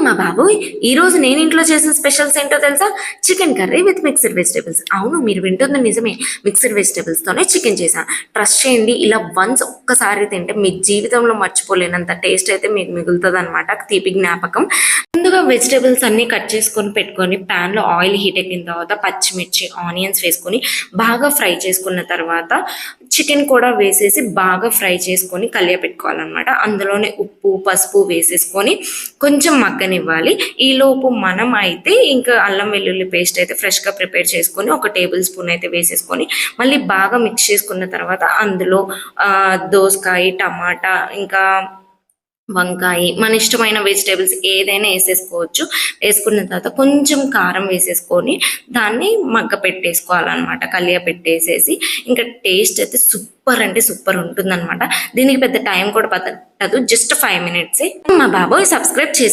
మా బాబోయ్! ఈరోజు నేను ఇంట్లో చేసిన స్పెషల్స్ ఏంటో తెలుసా? Chicken curry with mixed vegetables. అవును, మీరు వింటుంది నిజమే. మిక్స్డ్ వెజిటబుల్స్‌తోనే చికెన్ చేశా. ట్రస్ట్ చేయండి, ఇలా వన్స్ ఒక్కసారి తింటే మీ జీవితంలో మర్చిపోలేనంత టేస్ట్ అయితే మీకు మిగులుతదనమాట. తీపి జ్ఞాపకం. ముందుగా వెజిటబుల్స్ అన్నీ కట్ చేసుకొని పెట్టుకొని ప్యాన్‌లో ఆయిల్ హీట్ ఎక్కిన తర్వాత పచ్చిమిర్చి, ఆనియన్స్ వేసుకొని బాగా ఫ్రై చేసుకున్న తర్వాత చికెన్ కూడా వేసేసి బాగా ఫ్రై చేసుకొని కలియపెట్టుకోవాలనమాట. అందులోనే ఉప్పు, పసుపు వేసేసుకొని కొంచెం మగ్గనివ్వాలి. ఈలోపు మనం అయితే ఇంకా అల్లం వెల్లుల్లి పేస్ట్ అయితే ఫ్రెష్‌గా ప్రిపేర్ చేసుకొని ఒక టేబుల్ స్పూన్ అయితే వేసేసుకొని మళ్ళీ బాగా మిక్స్ చేసుకున్న తర్వాత అందులో దోసకాయ, టమాటా ఇంకా వంకాయ, మన ఇష్టమైన వెజిటేబుల్స్ ఏదైనా వేసేసుకోవచ్చు. వేసుకున్న తర్వాత కొంచెం కారం వేసేసుకొని దాన్ని మగ్గ పెట్టేసుకోవాలన్నమాట. కలియ పెట్టేసేసి ఇంకా టేస్ట్ అయితే సూపర్ అంటే సూపర్ ఉంటుందన్నమాట. దీనికి పెద్ద టైం కూడా పట్టదు, జస్ట్ 5 మినిట్సే. మా బాబోయ్ సబ్స్క్రైబ్ చేసి